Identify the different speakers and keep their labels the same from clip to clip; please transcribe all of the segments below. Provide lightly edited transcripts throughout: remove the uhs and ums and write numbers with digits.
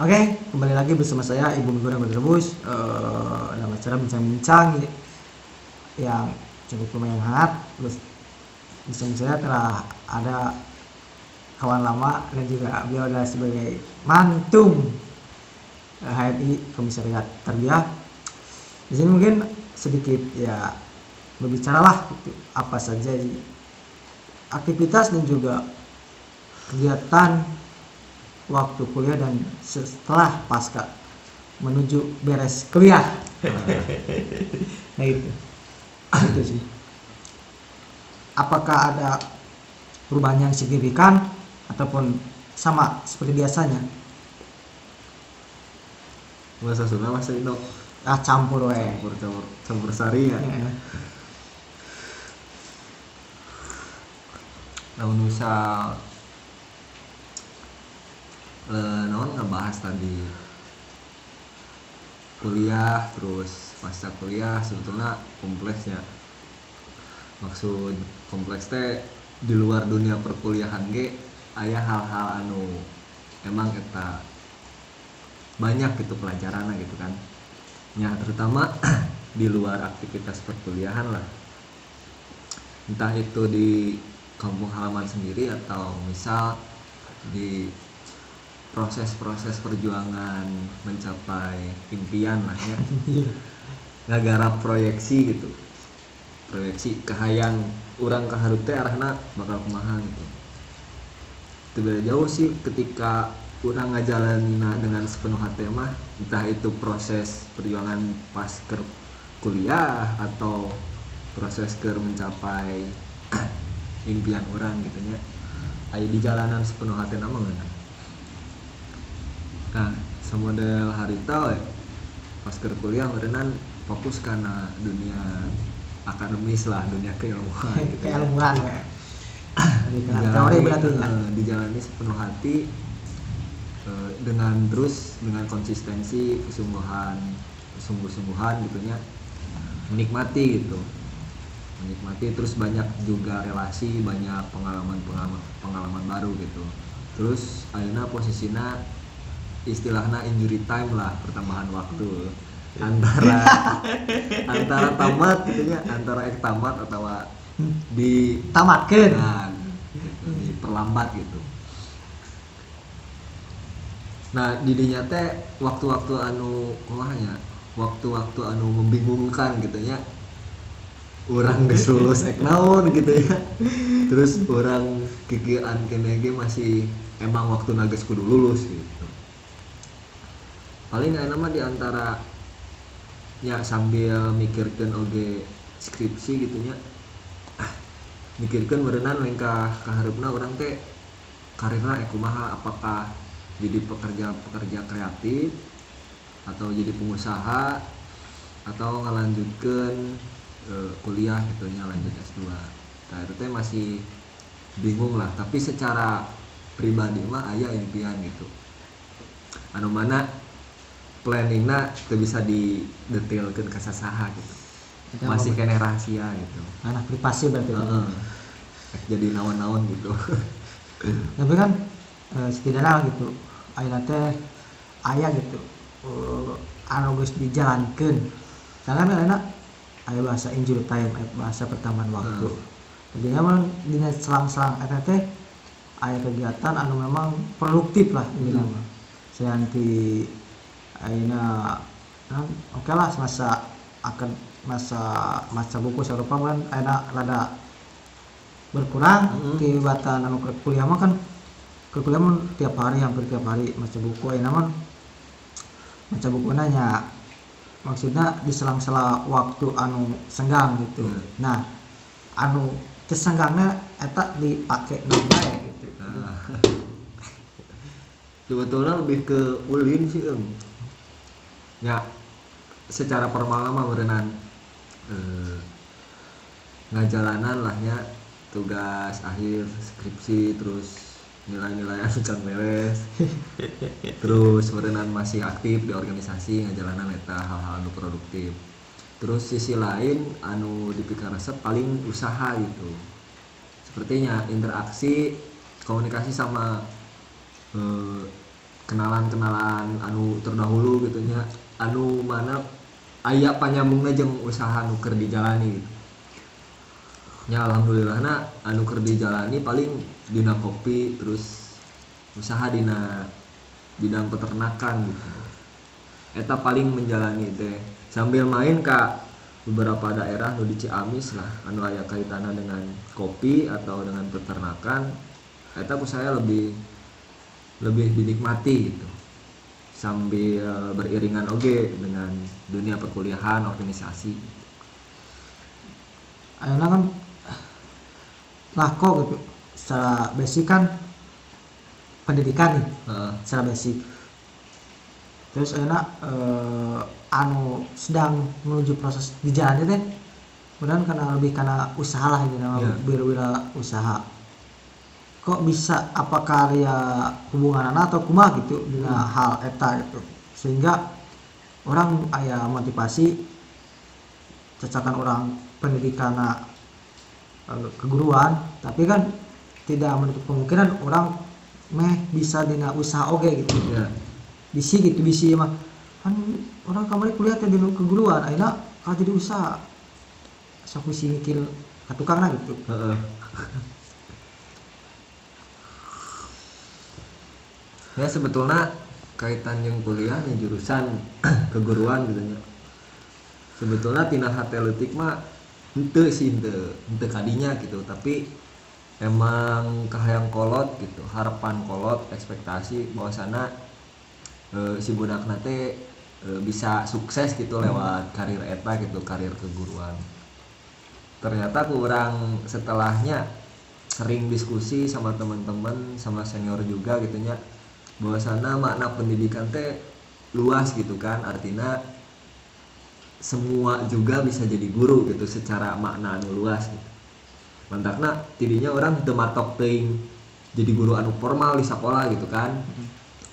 Speaker 1: Oke, kembali lagi bersama saya Ibu Miguna Berderbus dalam acara bincang-bincang yang cukup lumayan hangat. Terus bersama saya telah ada kawan lama dan juga beliau adalah sebagai mantung HMI Komisariat Tarbiyah. Di sini mungkin sedikit ya berbicaralah gitu, apa saja aktivitas dan juga kegiatan waktu kuliah dan setelah pasca menuju beres kuliah. Nah itu sih. Apakah ada perubahan yang signifikan ataupun sama seperti biasanya?
Speaker 2: Bahasa Sunda bahasa Indo.
Speaker 1: Campur we.
Speaker 2: Campur sari ya. Namun misal naon ngebahas tadi kuliah terus pasca kuliah sebetulnya kompleksnya. Maksud kompleks teh di luar dunia perkuliahan ge aya hal-hal anu emang eta banyak gitu pelajaran gitu kan. Ya terutama di luar aktivitas perkuliahan lah. Entah itu di kampung halaman sendiri atau misal di proses-proses perjuangan mencapai impian lah ya. Ngagarap proyeksi gitu. Proyeksi kahayang urang kahareup teh arahna bakal kumaha gitu. Itu beda jauh sih ketika urang ngajalanina dengan sepenuh hati mah, entah itu proses perjuangan pas ke kuliah atau proses ke mencapai impian orang gitu nya. Aya di jalanan sepenuh hati mah ngeunah. Nah, samodel harita we pas keur kuliah meureunnan fokus kana dunia akademis lah, dunia keilmuan gitu.
Speaker 1: Keilmuan ya. Teori berarti ya.
Speaker 2: Dijalani sepenuh hati dengan konsistensi, sungguh-sungguhan gitu nya. Menikmati gitu. Menikmati terus banyak juga relasi, banyak pengalaman baru gitu. Terus ayeuna posisina istilahnya injury time lah, pertambahan waktu antara tamat gitu nya, antara tamat atau di
Speaker 1: tamatkeun.
Speaker 2: Nah, gitu, diperlambat gitu. Nah, di dinya teh waktu-waktu anu kumahanya, waktu-waktu anu membingungkan gitu nya. Orang geus lulus ek naon gitu ya. Terus orang kikieuan keneh ge masih emang waktu geus kudu lulus gitu. Paling enak mah diantara ya sambil mikirkan oge skripsi gitu nya. Mikirkan meureunnan lengkah kahareupna urang teh karirna kumaha, apakah jadi pekerja kreatif atau jadi pengusaha atau ngalanjutkeun kuliah gitu nya, lanjut S2. Nah, itu teh masih bingung lah, tapi secara pribadi mah aya impian gitu. Anu mana planningna teu bisa didetailkeun ka sasaha gitu. Masih kene rahasia gitu.
Speaker 1: Anak privasi berarti.
Speaker 2: Jadi naon-naon gitu.
Speaker 1: Tapi kan setidaknya gitu ayeuna teh aya gitu anu geus dijalankeun. Karena ayeuna aya bahasa injury time, bahasa pertambahan waktu. Jadi memang dina selang-selang eta teh aya kegiatan anu memang produktif lah ini mah. Sayanti ayeuna oke lah masa buku sarupa kan ayeuna rada berkurang. Kegiatan anu kuliah mah kan kuliah mah hampir tiap hari maca buku. Ayeuna mah maca bukuna nya maksudnya di sela-sela waktu anu senggang gitu. Nah, anu kesenggangna eta dipake bae gitu.
Speaker 2: Sebetulnya lebih ke ulin sih ya, secara formal mah meureunnan ngajalanan lah nya, tugas akhir skripsi terus nilai-nilai anu can beres. Terus meureunnan masih aktif di organisasi ngajalanan eta hal-hal anu produktif. Terus sisi lain anu dipikaresep paling usaha gitu. Sepertinya interaksi, komunikasi sama kenalan anu terdahulu gitu nya, anu mana aya panyambungna jeung usaha anu keur dijalani gitu. Ya alhamdulillahna anu keur dijalani paling dina kopi, terus usaha dina bidang peternakan gitu. Eta paling menjalani teh sambil main ka beberapa daerah nu di Ciamis lah anu aya kaitanna dengan kopi atau dengan peternakan. Eta ku saya lebih dinikmati gitu, sambil beriringan oge dengan dunia perkuliahan, organisasi.
Speaker 1: Ayeuna kan lako gitu secara basic kan pendidikan nih, secara basic. Terus ayeuna anu sedang menuju proses di jalan teh kemudian karena lebih karena usaha lah ini nama wira usaha. Kok bisa apakah ya hubungan atau kumaha gitu dengan hal eta gitu, sehingga orang aya motivasi cacakan orang pendidikan keguruan, tapi kan tidak menutup kemungkinan orang bisa dina usaha oge gitu. Bisi mah kan orang kamari kuliah teh dina keguruan ayeuna ka jadi usaha sok bisi mikir ka tukangna gitu.
Speaker 2: Ya sebetulnya kaitan yang kuliah nih jurusan keguruan gitu nya. Sebetulnya tina hate leutik mah henteu kadinya gitu, tapi emang kahayang kolot gitu, harapan kolot, ekspektasi bahwasana si budakna teh bisa sukses gitu lewat karir eta gitu, karir keguruan. Ternyata kurang setelahnya sering diskusi sama teman-teman, sama senior juga gitu nya, bahwasana makna pendidikan teh luas gitu kan, artinya semua juga bisa jadi guru gitu secara makna anu luas gitu. Mantakna tidinya orang teu matok teuing jadi guru anu formal di sekolah gitu kan.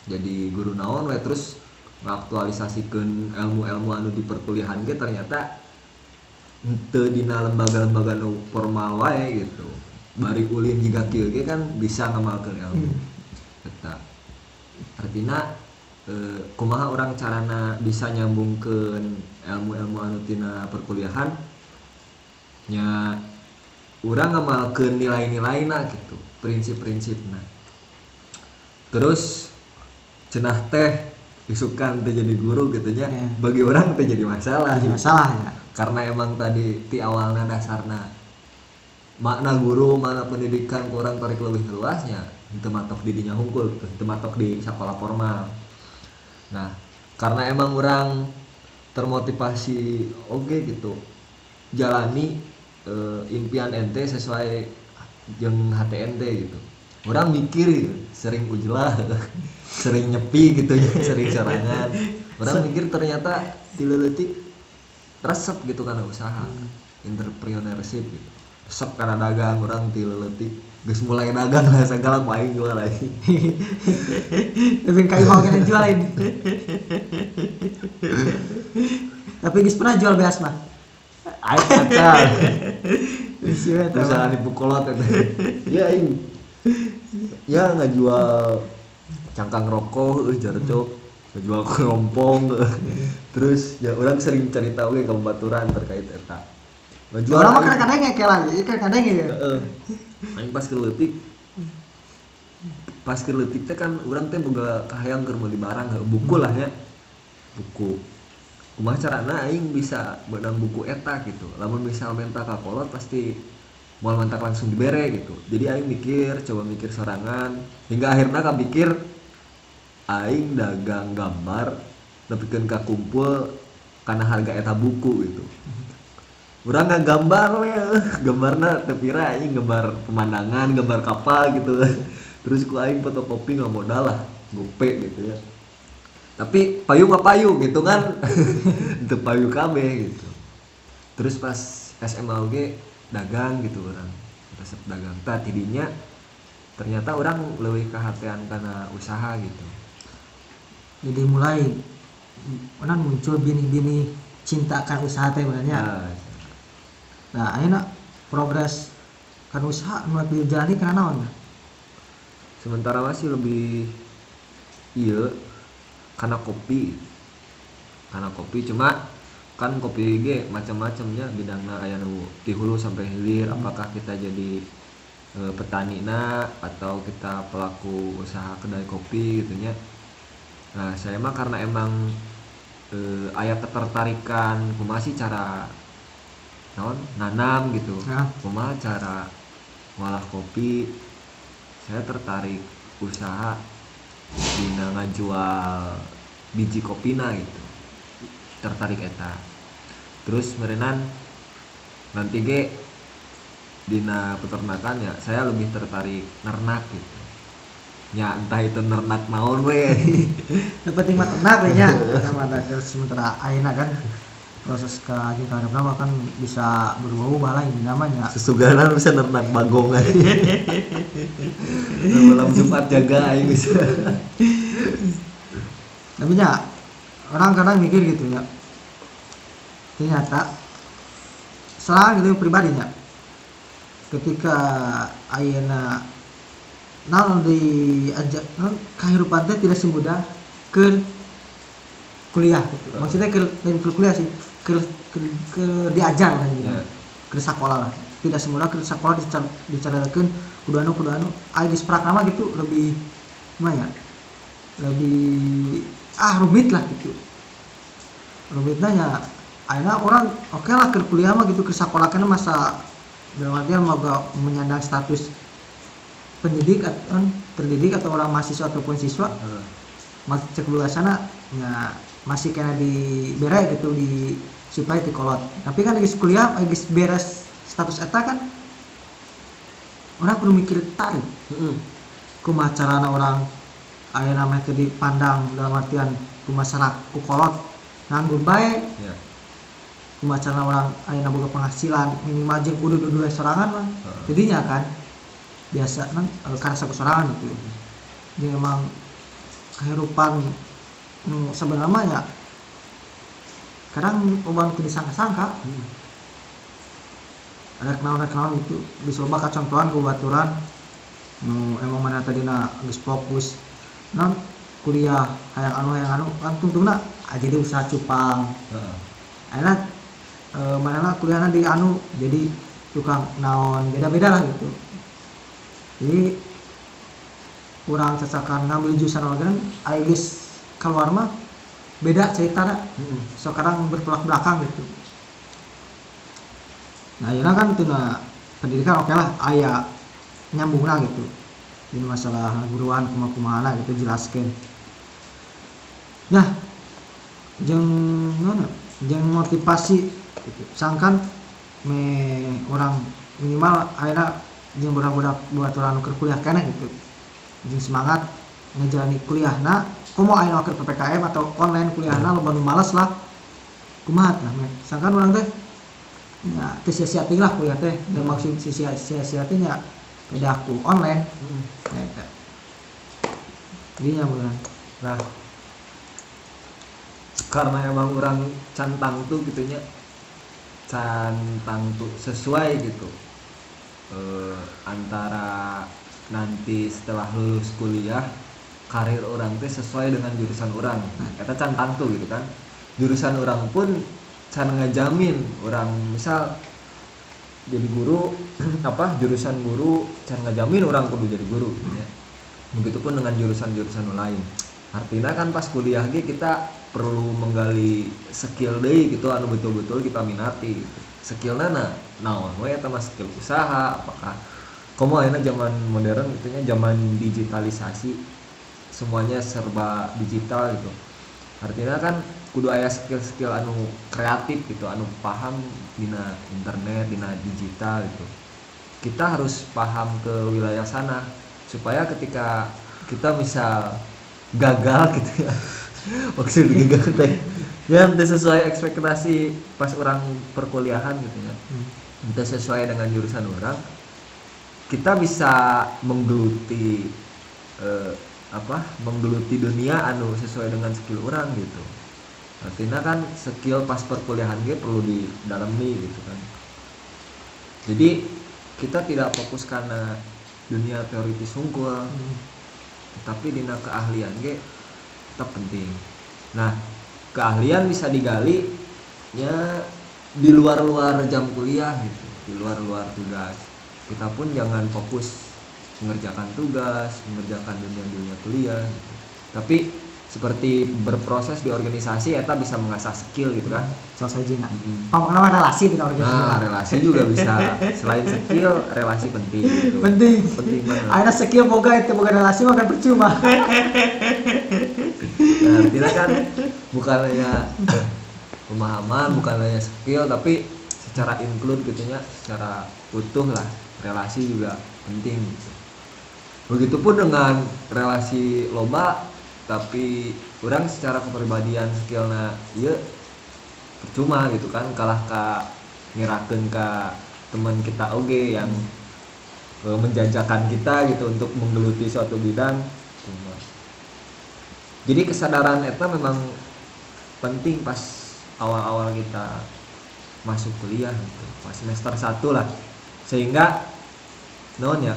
Speaker 2: Jadi guru naon we terus ngaktualisasikeun ilmu-ilmu anu di perkuliahan ge ternyata henteu dina lembaga-lembaga anu formal wae gitu. Bari ulin jiga kieu ge kan bisa ngamalkeun ilmu. Eta. Artina kumaha orang carana bisa nyambungkeun ilmu-ilmu anu tina perkuliahan nya urang ngamalkeun nilai-nilaina gitu, prinsip-prinsipna. Terus cenah teh isukan teh jadi guru gitu nya, bagi orang teh jadi masalah ya. Karena emang tadi ti awalna dasarna makna guru, makna pendidikan kurang tarik lebih luasnya, teu matok di dinya hungkul, teu matok di sekolah formal. Nah, karena emang orang termotivasi oke gitu jalani impian ente sesuai jeung HTNT gitu. Orang mikir gitu, sering ujlah, sering nyepi gitu ya, sering serangan. Orang mikir ternyata dileutik resep gitu karena usaha, entrepreneurship gitu. Resep karena dagang, orang dileutik geus mulai dagang lah segala ku aing jual lagi.
Speaker 1: Tapi kayak mau kena jualin. Tapi geus pernah jual beas mah.
Speaker 2: Aing kata.
Speaker 1: Usaha
Speaker 2: di Bukolot eta. Ya aing. Ya ngajual cangkang rokok jarcok, ngajual kerompong. Terus ya orang sering cerita oge ka baturan terkait eta.
Speaker 1: Ngajual orang mah kadang-kadang ngeke lagi, kadang-kadang ya.
Speaker 2: Aing pas keleutik teh kan urang teh boga kahayang keur meuli barang buku lah ya. Buku. Kumaha carana aing bisa beunang buku eta gitu. Lamun misal menta ka kolot pasti moal mentak langsung dibere gitu. Jadi aing coba mikir sorangan hingga akhirnya kapikir aing dagang gambar nepikeun ka kumpul kana harga eta buku gitu. Urang ngagambar we, gambarna teu pira aing gambar pemandangan, gambar kapal gitu. Terus ku aing fotokopi enggak modal lah, gope gitu ya. Tapi payu mah payu gitu kan. Teu payu kabeh gitu. Terus pas SMA oge dagang gitu orang. Resep dagang tah tidinya ternyata orang leuwih kahatean kana usaha gitu.
Speaker 1: Jadi mulai orang muncul bini-bini cinta kan usaha teh benernya. Nah, ayeuna progres kan usaha nu dijalani kana naon?
Speaker 2: Sementara masih lebih iya karena kopi cuma kan kopi ge macam-macamnya bidangna aya nu di hulu sampai hilir. Apakah kita jadi petani atau kita pelaku usaha kedai kopi gitunya. Nah saya mah karena emang aya ketertarikan kumaha sih cara nanam gitu, kumaha cara ngolah kopi, saya tertarik usaha dina ngajual biji kopina gitu, tertarik eta. Terus merenan nanti ge dina peternakan ya saya lebih tertarik nernak gitu ya, entah itu nernak naon we
Speaker 1: yang penting mah ternak we nya sama ada sementara ayeuna kan proses ke kita berapa kan bisa berubah-ubah lah ini namanya
Speaker 2: sesugana bisa nernak bagong aja malam Jumat jaga aing bisa.
Speaker 1: Tapi ya orang kadang mikir gitu ya, ternyata salah gitu pribadinya ketika ayeuna naon diajak kehidupan teh tidak semudah ke kuliah gitu. Maksudnya ke kuliah sih ke diajar kan gitu. Ke sekolah lah. Tidak semudah ke sekolah dicarakeun kudu anu aya di prakrama gitu lebih gimana ya? Lebih rumit lah gitu. Rumitnya ya ayeuna orang oke lah ke kuliah mah gitu ke sekolah kana masa dalam artian moga menyandang status terdidik atau orang mahasiswa ataupun siswa cek dulu sana ya masih kena di beres gitu di supaya di kolot. Tapi kan lagi kuliah lagi beres status eta kan orang perlu mikir tarik kumaha carana orang aya namanya teh dipandang dalam artian ku masyarakat ku kolot nganggur bae kumaha carana orang aya boga penghasilan minimal jeung kudu dua sorangan mah jadinya kan biasa kan karena satu sorangan gitu. Jadi emang kehidupan sebenarnya ya kadang oban teu disangka-sangka ada kenalan itu dicoba kacontohan ku baturan emang mana tadina geus fokus kuliah hayang anu kan tungtungna jadi usaha cupang ayeuna manehna kuliahna di anu jadi tukang naon beda-beda lah gitu. Jadi kurang cacakan ngambil jurusan organ aya geus keluar mah beda ceritana sekarang bertolak belakang gitu. Nah ayeuna kan tuna pendidikan oke lah aya nyambungna gitu ini masalah guruan kumaha gitu jelaskeun. Nah jeung motivasi gitu. Sangkan orang minimal ayeuna jeung budak-budak baturan keur kuliah kana gitu. Jeung semangat ngejalani kuliahna komo aya keur PPKM atau online kuliahna loba nu males lah. Kumaha tah sangkan urang teh nya teu sia-sia teuing lah kuliah teh. Dan maksud sia-sia teh nya beda aku online. Eta. Dinya urang.
Speaker 2: Nah, karena emang orang cantang tuh gitunya cantang tuh sesuai gitu antara nanti setelah lulus kuliah karir orang tuh sesuai dengan jurusan orang. Kata cantang tuh gitu kan jurusan orang pun can ngajamin orang misal jadi guru jurusan guru can ngajamin orang kudu jadi guru ya. Begitupun dengan jurusan-jurusan lain. Artinya kan pas kuliah kita perlu menggali skill deui gitu anu betul-betul kita minati gitu. Skillna naon we eta mah skill usaha apakah komo ayeuna zaman modern gitunya zaman digitalisasi semuanya serba digital gitu. Artinya kan kudu aya skill-skill anu kreatif gitu anu paham dina internet dina digital gitu. Kita harus paham ke wilayah sana supaya ketika kita misal gagal gitu ya maksud gagal teh ya tidak sesuai ekspektasi pas orang perkuliahan gitu ya tidak sesuai dengan jurusan orang kita bisa menggeluti menggeluti dunia anu sesuai dengan skill orang gitu. Artinya kan skill pas perkuliahan ge perlu didalami gitu kan. Jadi kita tidak fokus karena dunia teoritis unggul tapi dina keahlian ge tetap penting. Nah, keahlian bisa digali ya di luar jam kuliah gitu, di luar tugas. Kita pun jangan fokus mengerjakan tugas, mengerjakan dunia kuliah gitu. Tapi seperti berproses di organisasi eta bisa mengasah skill gitu kan.
Speaker 1: Selesai jina. Ngomong relasi di organisasi.
Speaker 2: Nah, relasi juga bisa. Selain skill, relasi penting gitu.
Speaker 1: Penting
Speaker 2: banget.
Speaker 1: Ada skill boga relasi makan percuma.
Speaker 2: Nah, artinya kan bukan hanya pemahaman, bukan hanya skill, tapi secara include gitunya, secara utuh lah. Relasi juga penting gitu. Begitupun dengan relasi loba, tapi orang secara kepribadian skillna ieu percuma gitu kan, kalah ka ngirakeun ka teman kita oge yang menjajakan kita gitu untuk menggeluti suatu bidang. Jadi kesadaran eta memang penting pas awal-awal kita masuk kuliah gitu, pas semester 1 lah, sehingga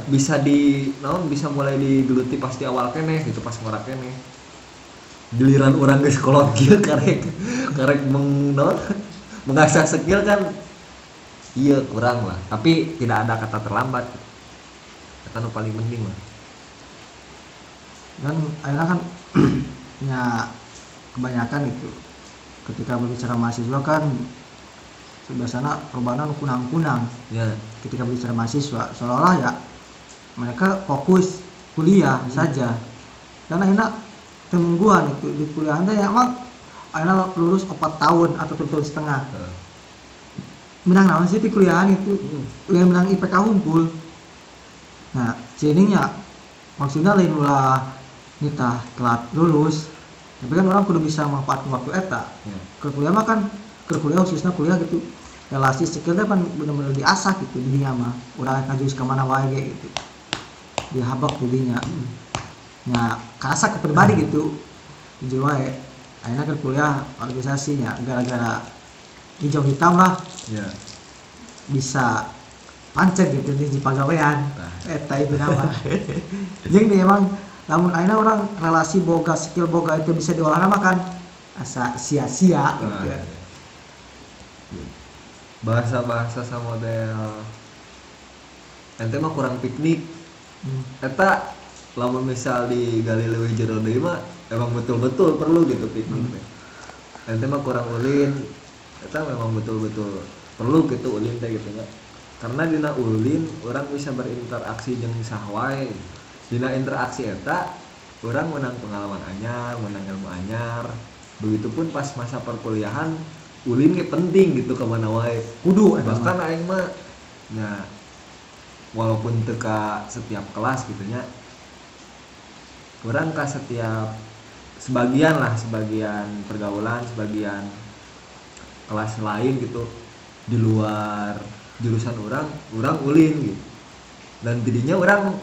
Speaker 2: bisa mulai digeluti pas di awal keneh gitu, pas ngorak keneh. Giliran orang geus kolot kieu karek mengasah skill kan iya kurang lah, tapi tidak ada kata terlambat. Kata nu paling penting lah.
Speaker 1: Dan akhirnya kan ya kebanyakan itu ketika berbicara mahasiswa kan biasanya perubahan kunang-kunang
Speaker 2: Ya.
Speaker 1: ketika berbicara mahasiswa seolah-olah ya mereka fokus kuliah saja, dan akhirnya temungguan itu di kuliah anda ya emang akhirnya lulus 4 tahun atau 3 tahun setengah menang naon sih di kuliahan itu yang menang IPK unggul. Nah jadinya maksudnya lain ulah nita telat lulus, tapi kan orang kudu bisa manfaatkan waktu eta ke kuliah mah kan ke kuliah khususnya kuliah gitu relasi skillnya kan benar-benar diasah gitu di dinya mah udah ngajus ke mana wae gitu dihabak dinya. Nah karasa ke pribadi gitu hijau wae akhirnya ke kuliah organisasinya gara-gara hijau hitam lah bisa pancet gitu di pagawean eta itu nama. Jadi emang namun akhirnya orang relasi boga skill boga itu bisa diolah kan asa sia-sia gitu.
Speaker 2: Bahasa sama model ente mah kurang piknik. Eta lamun misal di gali leuwih jero deui mah emang betul-betul perlu gitu piknik. Ente mah kurang ulin, eta memang betul-betul perlu gitu ulin teh gitu nya. Karena dina ulin orang bisa berinteraksi jeung saha wae. Dina interaksi eta orang menang pengalaman anyar, menang ilmu anyar. Begitupun pas masa perkuliahan ulin ge penting gitu ke mana wae.
Speaker 1: Kudu
Speaker 2: Bahkan aing mah nya walaupun teu ka setiap kelas gitu nya. Urang ka setiap sebagian pergaulan, sebagian kelas lain gitu di luar jurusan orang ulin gitu. Dan tidinya orang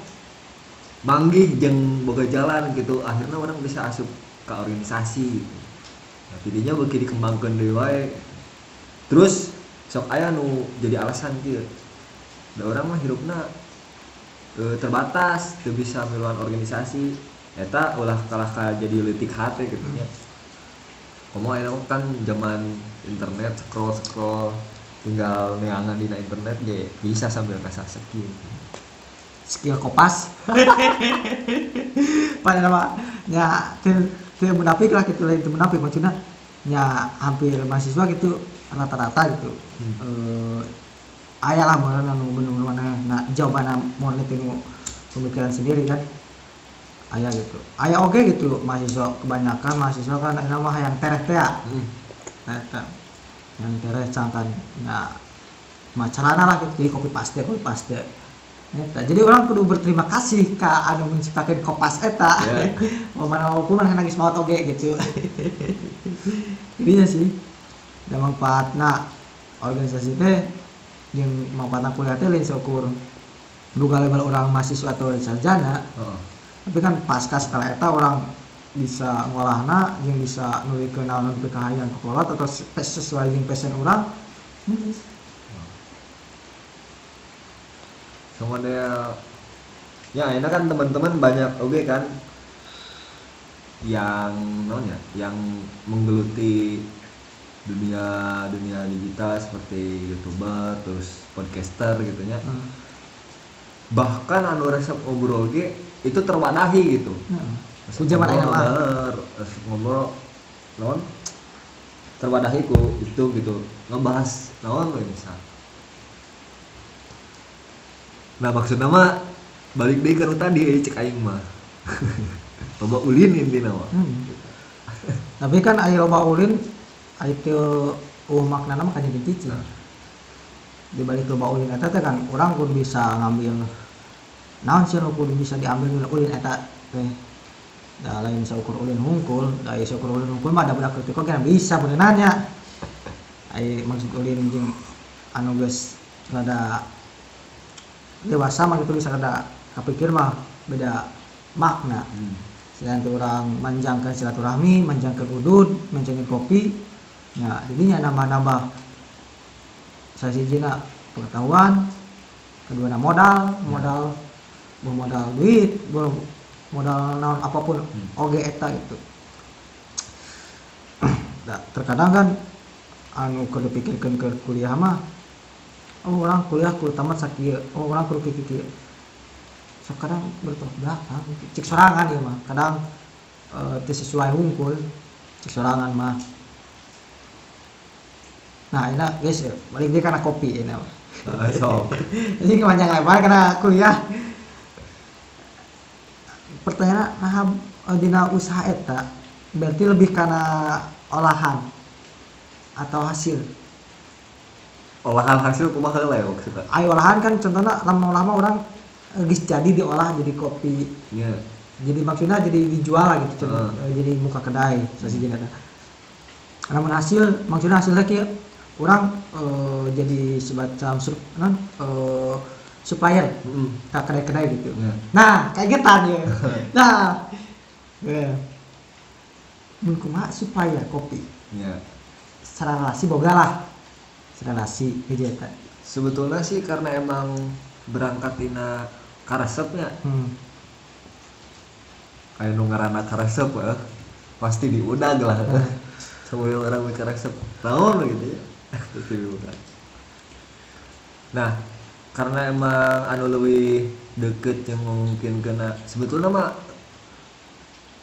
Speaker 2: manggih jeung boga jalan gitu, akhirnya orang bisa asup ke organisasi gitu. Nah, tidinya beuki dikembangkeun deui wae. Terus sok aya nu jadi alasan kieu. Da urang mah hirupna terbatas, teu bisa miluan organisasi. Eta ulah kalah ka jadi leutik hate gitu nya. Komo aya kan zaman internet scroll tinggal neangan dina internet ge bisa sambil kasah skill
Speaker 1: kopas. Pada nama nya teu munafik lah gitu lain teu munafik maksudna nya hampir mahasiswa gitu rata-rata gitu. Aya lah mun bener-bener mana jawaban mun itu pemikiran sendiri kan. Aya gitu. Aya oge gitu mahasiswa kebanyakan mahasiswa kan nama hayang tereh teh ya. Eta yang tereh cangkan nah macarana lah gitu jadi copy paste eta. Jadi orang kudu berterima kasih ka anu menciptakeun kopas eta. Walaupun mana nangis maot oge gitu. Intinya sih da manfaatna organisasi teh jeung manfaatna kuliah teh lain seukur duga level orang mahasiswa atau sarjana. Tapi kan pasca skala eta orang bisa ngolahna yang bisa nulikeun naon kahayang kolot atau sesuai jeung passion urang.
Speaker 2: Model ya enak kan teman-teman banyak oke kan yang namanya yang menggeluti dunia digital seperti YouTuber terus podcaster gitu nya. Bahkan anu resep ngobrol ge itu terwadahi gitu.
Speaker 1: Ku zaman ayeuna mah
Speaker 2: ngobrol naon terwadahi ku itu gitu ngebahas naon we misal. Nah maksudna mah balik deui ka tadi cek aing mah. Loba ulin intina mah.
Speaker 1: Tapi kan aya loba ulin aya teu maknana mah kan jadi cicing. Di balik loba ulin eta teh kan urang kudu bisa ngambil naon sih kudu bisa diambil ulin eta teh. Da lain saukur ulin hungkul, da ieu saukur ulin hungkul mah da budak leutik kan bisa beuneunan nya. Aya maksud ulin jeung anu geus rada dewasa mah gitu bisa rada kapikir mah beda makna. Selain orang manjangkan silaturahmi, manjangkan udud, manjangkan kopi, ya jadinya nambah-nambah sasijina pengetahuan, kedua modal duit, modal naon apapun, oge eta gitu. Nah, terkadang kan anu kudu pikirkeun ke kuliah mah, oh orang kuliah kudu tamat sakieu, oh orang kudu kieu. Kadang bertolak belakang cek sorangan ya mah kadang sesuai hungkul cek sorangan mah. Nah ini guys balik dia karena kopi ini
Speaker 2: so
Speaker 1: ini kepanjang lebar karena kuliah. Pertanyaan nah dina usaha eta berarti lebih karena olahan atau hasil kumaha heula ya maksudna. Ayo olahan kan contohnya lama-lama orang geus jadi diolah jadi kopi.
Speaker 2: Yeah.
Speaker 1: Jadi maksudnya jadi dijual lah gitu jadi muka kedai sasijina teh. Lamun hasil maksudnya hasilnya kieu urang jadi semacam supplier ka kedai-kedai gitu. Yeah. Nah, kayak getan ya. Nah. Mun kumaha supplier kopi.
Speaker 2: Yeah.
Speaker 1: Secara relasi boga lah. Secara relasi hiji eta.
Speaker 2: Sebetulnya sih karena emang berangkat tina karesepnya kayak nu ngaranna karesep pasti diudag lah semua orang karesep naon gitu ya pasti diudag. Nah karena emang anu leuwih deket yang mungkin kena sebetulnya mah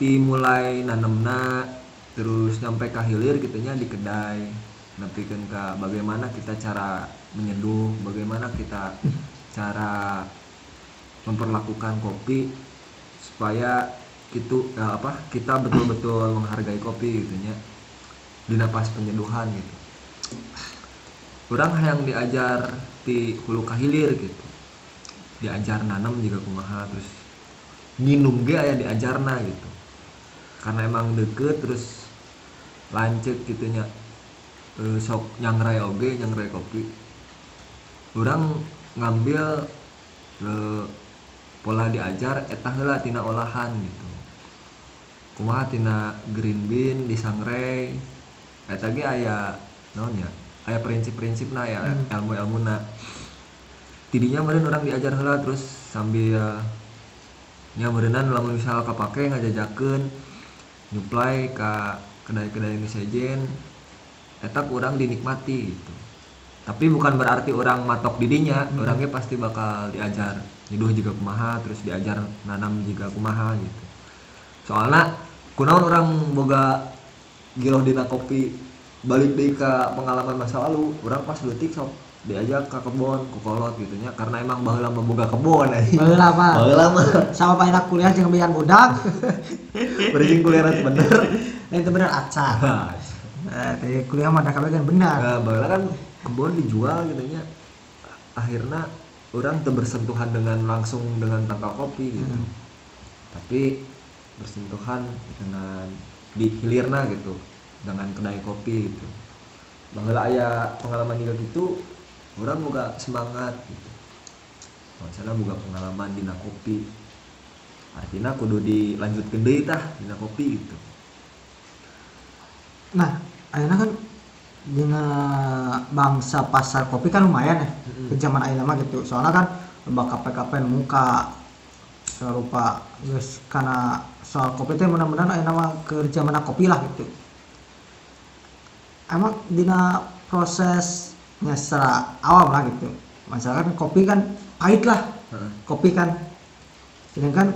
Speaker 2: dimulai nanemna terus nyampe ka hilir gitunya di kedai nepikeun ka bagaimana kita cara menyeduh, bagaimana kita cara memperlakukan kopi supaya kita betul-betul menghargai kopi gitunya dina pas penyeduhan gitu. Urang hayang diajar di hulu ka hilir gitu. Diajar nanam juga kumaha terus nginum ge aya diajarna gitu. Karena emang deket terus lancet gitunya. Sok nyangrai kopi. Urang ngambil pola diajar eta heula tina olahan gitu. Kumaha tina green bean disangrai eta ge aya naon nya? Aya prinsip-prinsipna ya ilmu-ilmuna. Tidinya meureun urang diajar heula terus sambil nya meureunan lamun misal kapake ngajajakeun nyuplai ka kedai-kedai nu sejen eta urang dinikmati gitu. Tapi bukan berarti orang matok didinya, orangnya pasti bakal diajar nyeduh juga kumaha, terus diajar nanam juga kumaha gitu. Soalnya kunaon orang boga giroh dina kopi balik deui ka pengalaman masa lalu, orang pas leutik sok diajak ka kebon ku kolot gitu nya karena emang baheula mah boga kebon anjing. Baheula mah
Speaker 1: sama paenak kuliah jeung bian budak.
Speaker 2: Berijing kuliah bener.
Speaker 1: Itu bener acak. Teh kuliah mah da kabegan benar.
Speaker 2: Nah, baheula kan kebun dijual gitu nya akhirnya orang tuh bersentuhan dengan langsung dengan tangkal kopi gitu tapi bersentuhan dengan di hilirna gitu dengan kedai kopi gitu baheula aya pengalaman juga gitu orang boga semangat gitu misalnya boga pengalaman dina kopi artinya kudu dilanjutkeun deui tah dina kopi gitu.
Speaker 1: Nah ayeuna kan dina bangsa pasar kopi kan lumayan ya ke zaman ayeuna mah gitu soalnya kan loba kape-kape muka serupa guys karena soal kopi teh mudah-mudahan aya nama kerja mana kopi lah gitu. Emang dina prosesnya secara awam lah gitu. Masalah kan kopi kan pahit lah. Kopi kan sedangkan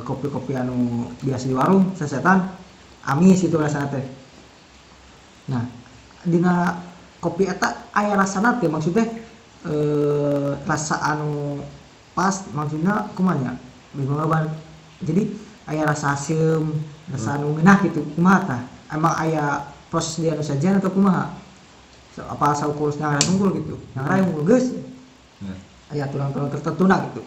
Speaker 1: kopi-kopi anu biasa di warung sasetan amis gitu rasana teh. Nah, dina kopi eta aya rasana teh maksudnya rasa anu pas maksudnya kumaha nya bingung banget. Jadi aya rasa asem, rasa anu ngeunah gitu kumaha tah? Emang aya proses dia anu sajian atau kumaha? So, apa saukur yang ada unggul gitu. Yang lain unggul geus. Ya. Aya tulang-tulang tertentu nah gitu.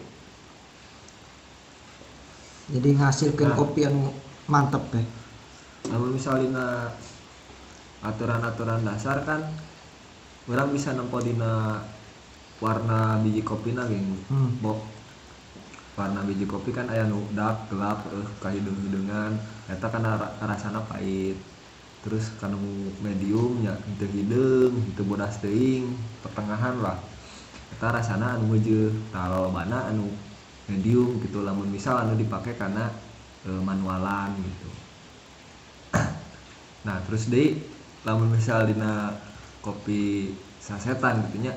Speaker 1: Jadi ngasilkeun kopi anu mantep teh.
Speaker 2: Namun misalnya aturan-aturan dasar kan orang bisa nempo dina warna biji kopina geng. Warna biji kopi kan aya nu dark gelap kahidung-hidungan eta kana rasana pahit. Terus kana medium nya henteu hideung, henteu bodas teuing, pertengahan lah. Eta rasana anu ngeujeul, tah lolobana anu medium gitu lamun misal anu dipake karena manualan gitu. Nah terus deui lamun misal dina kopi sasetan gitu nya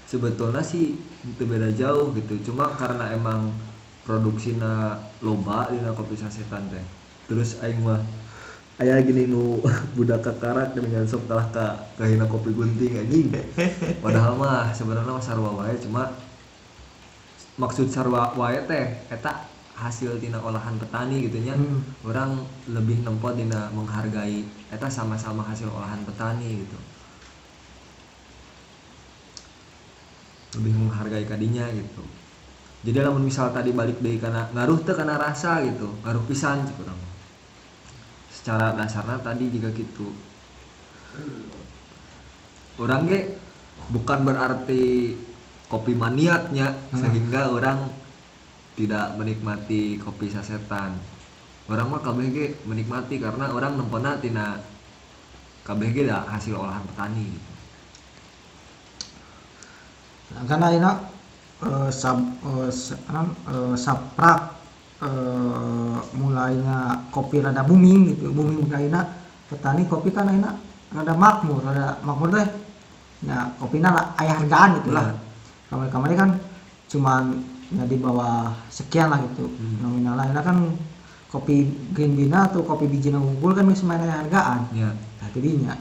Speaker 2: sebetulnya sih itu beda jauh gitu, cuma karena emang produksina loba dina kopi sasetan teh. Terus aing mah aya gini nu budak kakarak dengan sok kalah ka hina kopi gunting anjing. Padahal mah sebenarnya sarua wae, cuma maksud sarua wae teh eta hasil tina olahan petani gitu nya. Orang lebih nempo dina menghargai eta sama-sama hasil olahan petani gitu. Lebih menghargai kadinya gitu. Jadi lamun misal tadi balik deui kana ngaruh teh kana rasa gitu, ngaruh pisan cik urang. Secara dasarnya tadi juga gitu. Orang ge bukan berarti kopi maniaknya sehingga orang tidak menikmati kopi sasetan. Orang mah kabeh ge menikmati karena orang nempona tina kabeh ge da hasil olahan petani gitu.
Speaker 1: Karena ayeuna saprak mulainya kopi rada booming gitu. Booming ayeuna petani kopi kan ayeuna rada makmur teh. Nah, kopina lah aya hargaan gitulah. Kamari-kamari kan cuman ya di bawah sekian lah gitu. Nominal ayeuna kan kopi green bean atau kopi bijina unggul kan geus main hargaan. Nah, tidinya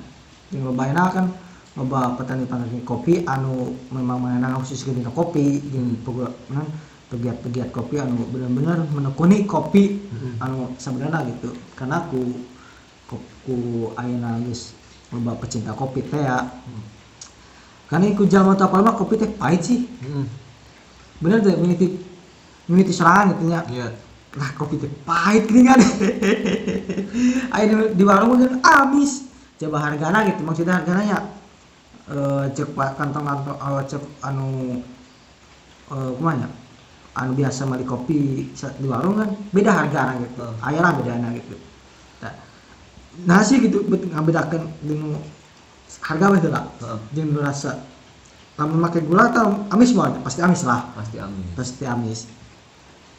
Speaker 1: jeung lobaina kan loba petani-petani kopi anu memang mengenal khusus dina kopi jeung pegiat-pegiat kopi anu bener-bener menekuni kopi anu sebenarnya gitu. Karena ku ayeuna geus loba pecinta kopi teh ya. Karena iku jaman teu apal mah kopi teh pahit sih. Bener teh miniti serangan gitu nya. Lah kopi teh pahit geuning kan. Aya di warung kan amis. Coba hargana gitu maksudnya hargana nya cek kantong-kantong cek anu kumaha nya anu biasa beli kopi di warung kan beda hargana gitu. Aya lah bedana gitu. Nah sih gitu ngabedakeun jeung harga we heula jeung rasa. Lamun make gula atau amis banget pasti amis lah. Pasti amis.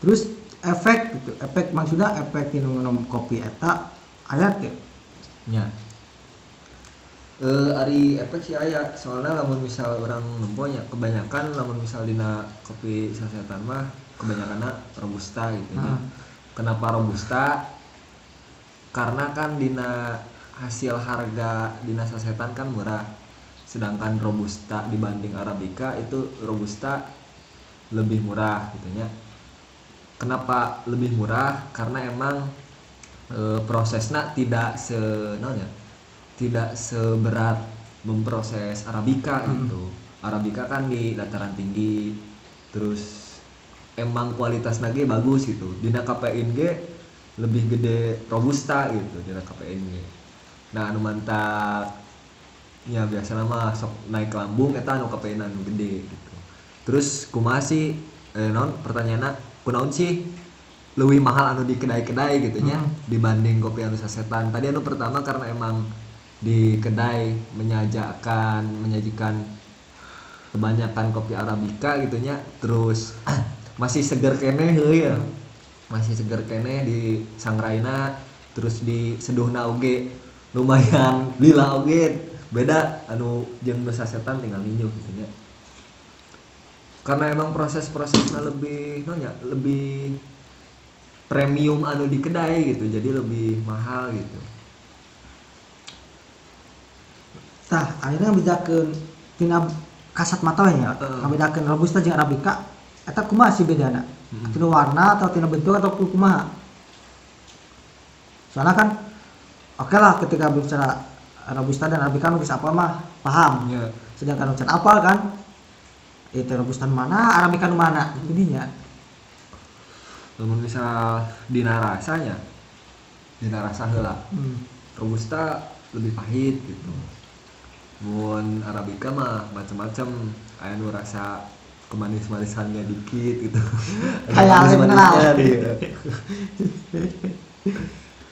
Speaker 1: Terus efek gitu. Efek maksudnya efek minum kopi eta aya teh.
Speaker 2: Nya. Ari efek sih aya, soalnya lamun misal orang nemponya kebanyakan lamun misal dina kopi sasetan mah kebanyakanna robusta gitu ya. Kenapa robusta? Karena kan dina hasil harga dina sasetan kan murah. Sedangkan robusta dibanding arabica itu robusta lebih murah gitu nya. Kenapa lebih murah? Karena emang prosesnya tidak tidak seberat memproses arabica gitu. Arabica kan di dataran tinggi, terus emang kualitas ge bagus gitu. Dina kafein ge lebih gede robusta gitu dina kafein ge. Nah anu mantap ya biasa mah sok naik lambung eta anu kafein anu gede gitu. Terus kumaha sih pertanyaanna kunaon sih leuwih mahal anu di kedai-kedai gitu nya dibanding kopi anu sasetan. Tadi anu pertama karena emang di kedai menyajikan kebanyakan kopi arabica gitunya, terus masih seger keneh ya, masih seger keneh di sangraina, terus di seduhna oge lumayan lila oge, beda anu jeung nu sasetan tinggal ninju gitunya. Karena emang proses-prosesnya lebih nonya, lebih premium anu di kedai gitu, jadi lebih mahal gitu.
Speaker 1: Tah akhirnya bedakeun tina kasat mata we nya, ngabedakeun robusta jeung arabica eta kumaha sih bedana? Tina warna atau tina bentuk atau kumaha? Soalnya kan oke lah ketika bicara robusta dan arabica nu geus apal mah paham.
Speaker 2: Ya.
Speaker 1: Sedangkan can apal kan itu robusta mana, arabica nu mana jadinya.
Speaker 2: Lamun misal dina rasanya, dina rasa heula. Robusta lebih pahit gitu. Mun arabica mah macam-macam, aya nu rasa kemanis-manisannya dikit gitu.
Speaker 1: Kayak
Speaker 2: manis-manisnya dia.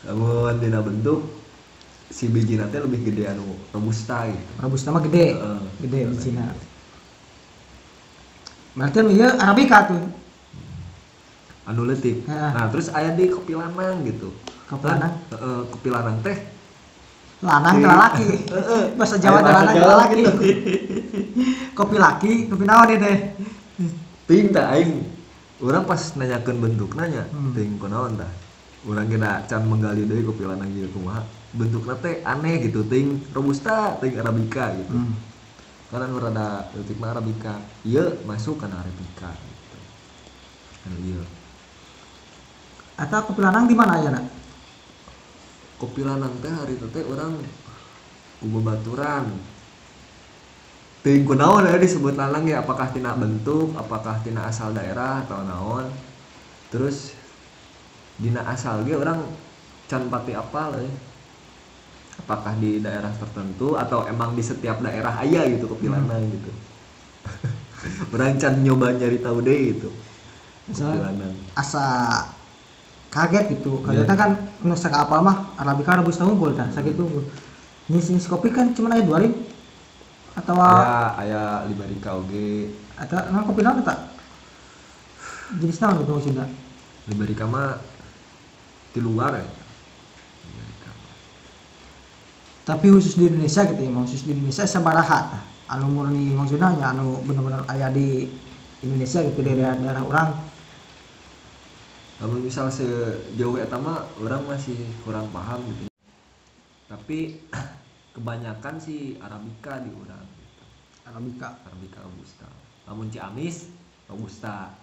Speaker 2: Namun dina bentuk si bijina teh lebih gede anu robusta gitu.
Speaker 1: Robusta mah gede, gede bijina. Berarti anu ieu arabica tuh.
Speaker 2: Anu leutik. Nah, terus aya di kopi lanang gitu.
Speaker 1: Kopi lanang.
Speaker 2: Kopi lanang teh
Speaker 1: lanang teh laki. Bahasa Jawa teh lanang teh laki. Kopi laki, kopi naon ieu teh?
Speaker 2: Ting teh aing urang pas nanyakeun bentukna nya, ting kunaon tah? Urang kena can menggali deui kopi lanang ieu kumaha. Bentukna teh aneh gitu, ting robusta, ting arabica gitu. Karena nu rada leutik mah arabica. Ieu masuk kana arabica gitu. Anu ieu.
Speaker 1: Eta kopi lanang di mana ayeuna?
Speaker 2: Kopi lanang teh hari itu teh urang baturan. Teuing kunaon ya disebut lanang ya, apakah tina bentuk, apakah tina asal daerah atau naon. Terus dina asal ge urang can pati apal euy. Apakah di daerah tertentu atau emang di setiap daerah aya gitu kopi lanang gitu. Urang can nyoba nyari tahu deui gitu. Kopi lanang.
Speaker 1: Asa kaget gitu. Kagetna kan nu saka apal mah arabica robusta unggul tah sakitu unggul. Jenis kopi kan cuma aya 2 atau
Speaker 2: aya liberica oge.
Speaker 1: Eta nang kopi naon eta? Jenis naon itu maksudna?
Speaker 2: Liberica mah di luar ya.
Speaker 1: Tapi khusus di Indonesia gitu ya, khusus di Indonesia sabaraha anu murni maksudna nya anu bener-bener aya di Indonesia gitu dari daerah urang.
Speaker 2: Namun misal sejauh eta mah orang masih kurang paham gitu. Tapi kebanyakan sih arabica di urang gitu. Arabica robusta. Namun Ciamis robusta.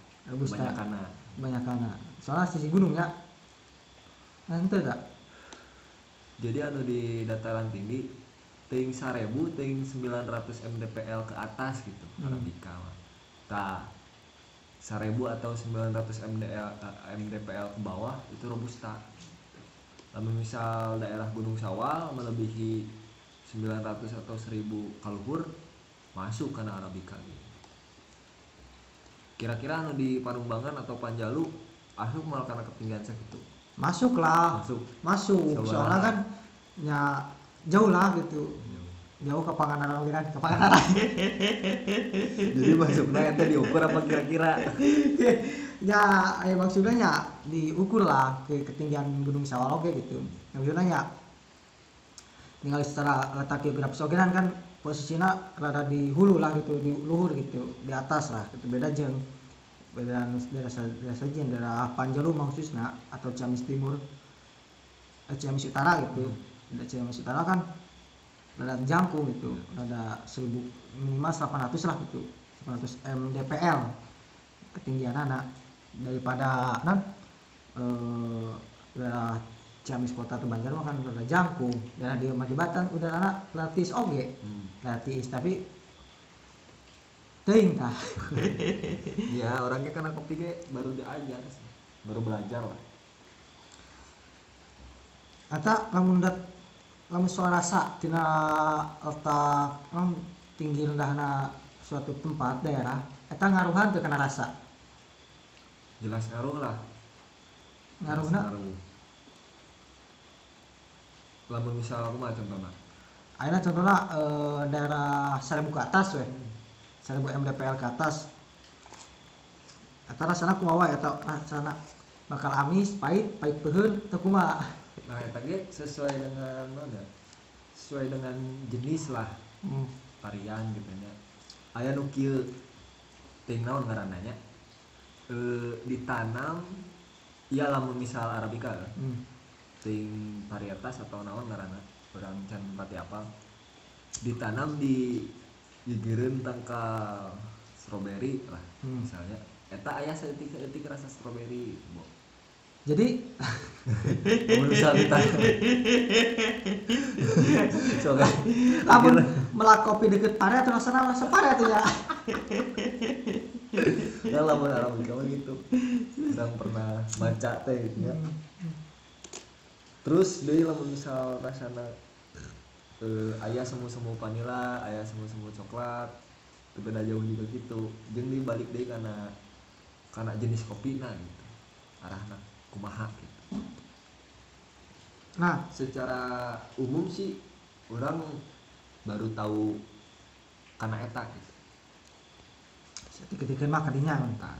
Speaker 1: Banyakana. Soalnya sisi gunung ya. Nah, itu tak.
Speaker 2: Jadi anu di dataran tinggi ting 1000 ting 900 mdpl ke atas gitu arabica mah. Tah 1000 atau 900 mdpl ke bawah itu robusta. Lamun misal daerah Gunung Sawal melebihi 900 atau 1000 kaluhur masuk kana arabica gitu. Kira-kira anu di Panumbangan atau Panjalu asup mal kana ketinggian sakitu.
Speaker 1: Masuk lah. Masuk. Soalnya kan ya jauh lah gitu. Jauh ke Pangandaran oge kan, ke Pangandaran.
Speaker 2: Jadi masuknya ente diukur apa kira-kira?
Speaker 1: Ya, maksudnya ya diukur lah ke ketinggian Gunung Sawal oge gitu. Maksudnya ya tinggal secara letak geografis oge kan posisinya rada di hulu lah gitu, di luhur gitu, di atas lah gitu. Beda jeung daerah sajian daerah Panjalu khususnya atau Ciamis Timur, Ciamis Utara gitu. Ciamis Utara kan rada jangkung gitu, rada 1000 minimal 800 lah gitu, 800 mdpl ketinggian anak daripada daerah Ciamis kota atau Banjar mah kan rada jangkung, daerah di Madibatan udah anak latis oge, latis tapi teuing tah.
Speaker 2: Ya orangnya kan kopi ge baru diajar, baru belajar lah.
Speaker 1: Ata lamun soal rasa tina letak tinggi rendahna suatu tempat daerah eta ngaruhan teu kana rasa?
Speaker 2: Jelas ngaruh lah.
Speaker 1: Ngaruhna?
Speaker 2: Lamun misal kumaha contohna?
Speaker 1: Ayeuna contohna daerah 1000 ke atas we. mdpl ke atas eta rasana kumaha eta rasana bakal amis pahit peheun teu kumaha.
Speaker 2: Nah eta ge sesuai dengan jenis lah varian gitu nya. Aya nu kieu teuing naon ngaranna nya ditanam ya lamun misal arabica teuing varietas atau naon ngaranna urang can pati apal ditanam di geureun tangkal strawberry lah misalnya eta aya saeutik rasa strawberry bo.
Speaker 1: Jadi
Speaker 2: Bisa ditanam coba
Speaker 1: lamun melak kopi deket pare atuh rasana sapare atuh ya.
Speaker 2: Ya lamun arabica mah gitu urang pernah baca teh gitu ya. Terus deui lamun misal rasana aya semu-semu vanila, aya semu-semu coklat, teu beda jauh juga gitu. Jeung dibalik deui kana jenis kopina gitu. Arahna kumaha gitu.
Speaker 1: Nah,
Speaker 2: Secara umum sih orang baru tahu kana eta gitu.
Speaker 1: dikeutikeun mah kadinya
Speaker 2: Tah,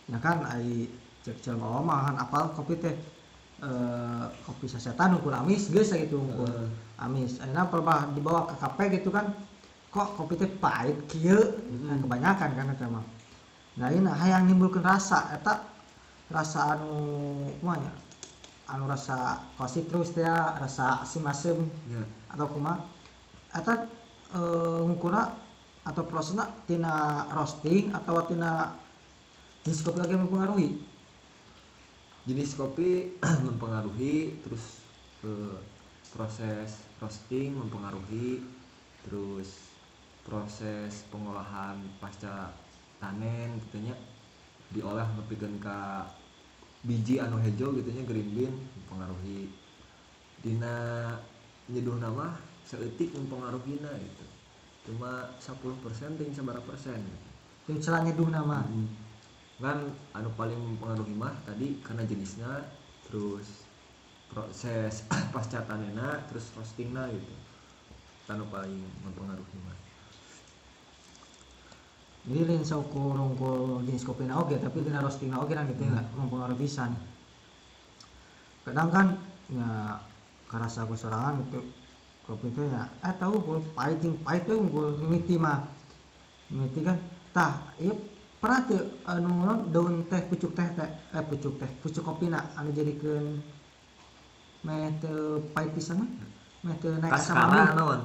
Speaker 1: ya kan ai cek jelema mah apal kopi teh kopi sasetan ukur amis geus gitu ukur amis. Ayeuna pelbah dibawa ke kafe gitu kan kok kopi teh pahit kieu nah, kebanyakan kan eta mah. Nah ini hayang nimbulkeun rasa eta rasa anu kumaha nya anu rasa citrus teh rasa asim asem
Speaker 2: ya.
Speaker 1: atau kumaha eta ngukurna atau prosesna tina roasting atau tina jenis kopi lagi mempengaruhi.
Speaker 2: Jenis kopi mempengaruhi, terus proses roasting mempengaruhi, terus proses pengolahan pasca panen gitu nya diolah nepikeun ka biji anu hejo gitu nya green bean mempengaruhi. Dina nyeduhna mah saeutik mempengaruhina gitu. Cuma 10% ting sabaraha persen gitu.
Speaker 1: Yang celah nyeduh nama
Speaker 2: Kan anu paling mempengaruhi mah tadi karena jenisnya, terus proses pasca tanena, terus roastingna gitu. Anu paling mempengaruhi mah.
Speaker 1: jadi lain saukur jenis kopi na oge tapi tina roasting na oge kan gitu nggak mempengaruhi pisan. Kadang kan ya karasa sorangan gitu kopi teh ya tahu gua pahit tuh gua mimiti kan tah ieu pernah teu anu daun teh pucuk kopi na anu jadikeun meh teu pahit pisan mah meh teu naik asam
Speaker 2: Kaskara
Speaker 1: lambung.
Speaker 2: naon?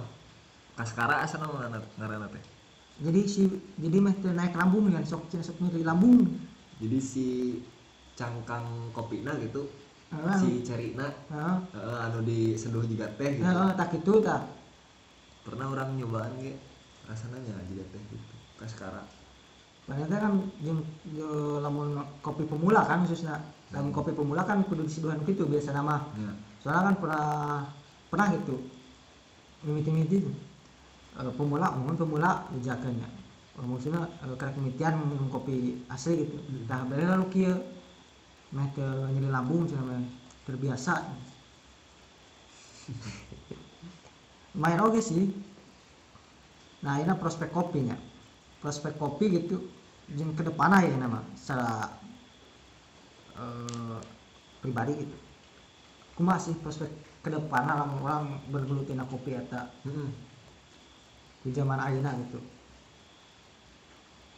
Speaker 2: Kaskara asa naon ngaranna teh?
Speaker 1: Jadi meh teu naik lambung kan sok nyeri lambung.
Speaker 2: Jadi si cangkang kopina gitu,
Speaker 1: Heeh.
Speaker 2: si cerina
Speaker 1: Heeh.
Speaker 2: anu diseduh juga teh gitu.
Speaker 1: Heeh, tak kitu tah.
Speaker 2: Pernah orang nyobaan ge rasana nya juga teh gitu. Kaskara.
Speaker 1: Ternyata kan jeung lamun kopi pemula kan khususnya. Lamun kopi pemula kan kudu disiduhan kitu biasa nama.
Speaker 2: Ya.
Speaker 1: Soalnya kan pernah gitu. Mimiti-mimiti pemula dijakeun nya. Maksudna karek mimitian minum kopi asli gitu. Tah bere lalu kieu meh teu nyeri lambung cenah meh terbiasa. Main oge sih. Nah, ini prospek kopinya. Prospek kopi gitu jeung kedepanna ya nama secara pribadi gitu. Kumaha sih prospek kedepanna lamun urang bergelut tina kopi eta di zaman ayeuna gitu.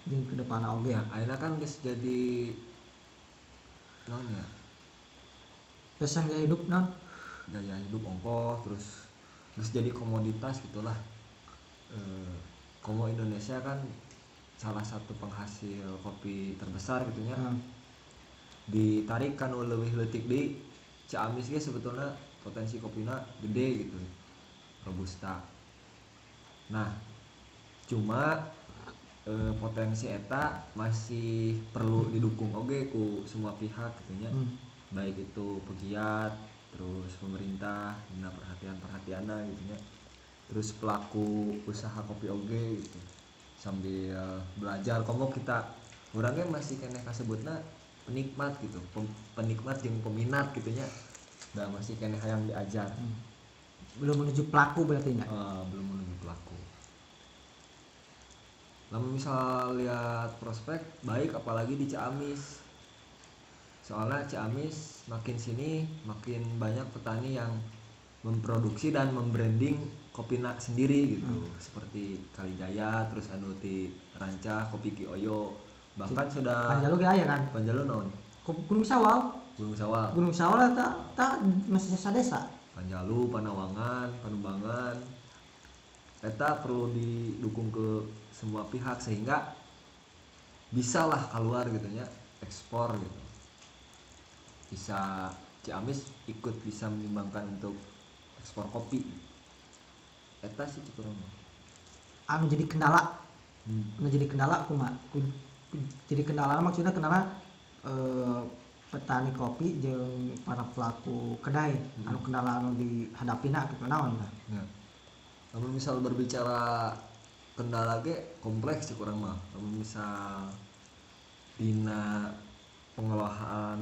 Speaker 1: Jeung kedepanna oge.
Speaker 2: Ya, ayeuna kan geus jadi naon ya?
Speaker 1: Pesan gaya hidup non
Speaker 2: Gaya hidup ongkoh, terus geus jadi komoditas gitulah. Komo Indonesia kan salah satu penghasil kopi terbesar gitu nya. Ditarik kan leuwih leutik deui Ciamis ge sebetulnya potensi kopina gede gitu. Robusta. Nah, cuma potensi eta masih perlu didukung oge ku semua pihak gitu nya. Baik itu pegiat, terus pemerintah, dina perhatian-perhatianna gitu nya. Terus pelaku usaha kopi oge gitu. Sambil belajar komo kita urangnya masih keneh kasebutna penikmat gitu. Penikmat jeung peminat gitu nya. Da masih keneh hayang diajar.
Speaker 1: belum menuju pelaku berarti nya.
Speaker 2: Belum menuju pelaku. Lamun misal lihat prospek baik apalagi di Ciamis. Soalnya Ciamis makin sini makin banyak petani yang memproduksi dan membranding kopi sendiri gitu. Seperti Kalijaya, terus anu ti Ranca, kopi Ki Oyo. Bahkan sudah
Speaker 1: Panjalu ge aya kan.
Speaker 2: Panjalu naon?
Speaker 1: Gunung Sawal.
Speaker 2: Gunung Sawal.
Speaker 1: Gunung Sawal tak masih desa.
Speaker 2: Panjalu, Panawangan, Panumbangan. Eta perlu didukung ke semua pihak sehingga bisalah keluar gitu ya, ekspor gitu. Bisa Ciamis ikut bisa menyumbangkan untuk ekspor kopi. Eta sih kurang.
Speaker 1: Anu jadi kendala. Anu jadi kendala kumaha? Jadi kendala maksudnya kendala petani kopi jeung para pelaku kedai. Anu kendala anu dihadapina gitu naon tah?
Speaker 2: Ya. Namun misal berbicara kendala ge kompleks sih kurang mah. Namun misal dina pengolahan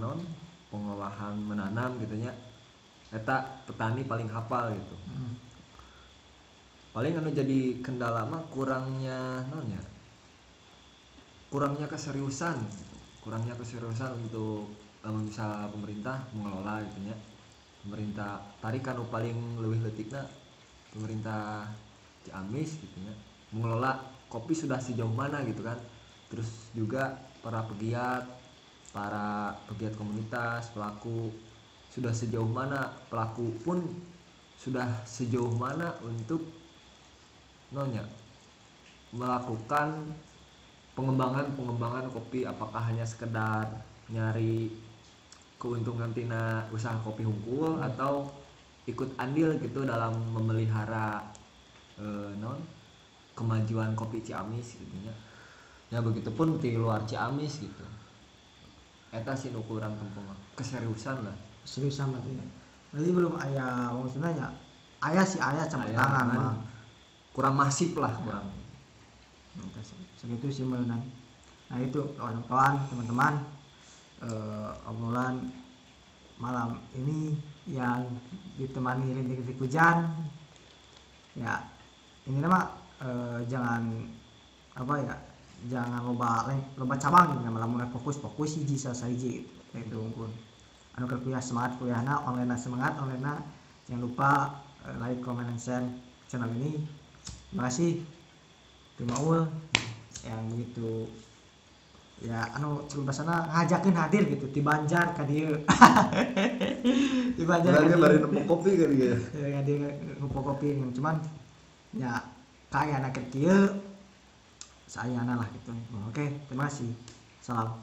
Speaker 2: menanam gitu nya eta petani paling hafal gitu. Paling anu jadi kendala mah kurangnya keseriusan untuk misal pemerintah mengelola gitu nya. Pemerintah tarik anu paling leuwih leutikna pemerintah Ciamis gitu ya, mengelola kopi sudah sejauh mana gitu kan. Terus juga para pegiat komunitas, pelaku sudah sejauh mana, pelaku pun sudah sejauh mana untuk melakukan pengembangan kopi. Apakah hanya sekedar nyari keuntungan tina usaha kopi hungkul atau ikut andil gitu dalam memelihara kemajuan kopi Ciamis gitu ya. Ya begitupun di luar Ciamis gitu. Eta sih ukuran tempuh keseriusan lah.
Speaker 1: Seriusan berarti. Berarti belum aya maksudnya aya campur tangan mah.
Speaker 2: Kurang masif lah, kurang.
Speaker 1: Segitu sih meunang. Nah itu kawan-kawan, teman-teman, obrolan malam ini yang ditemani rintik-rintik hujan. Ya, ini nama jangan loba cabang gitu, lamun fokus hiji hiji gitu unggul. Anu keur kuliah semangat kuliahna, online semangat, online jangan lupa like, comment, and share channel ini. Terima kasih. Terima ul yang begitu ya anu bahasana ngajakin hadir gitu di Banjar ka dieu. Di Banjar
Speaker 2: bari nemu kopi kan gitu.
Speaker 1: Ya dia nemu kopi cuman ya kaya anak kieu sayana lah gitu. Oke, terima kasih. Salam.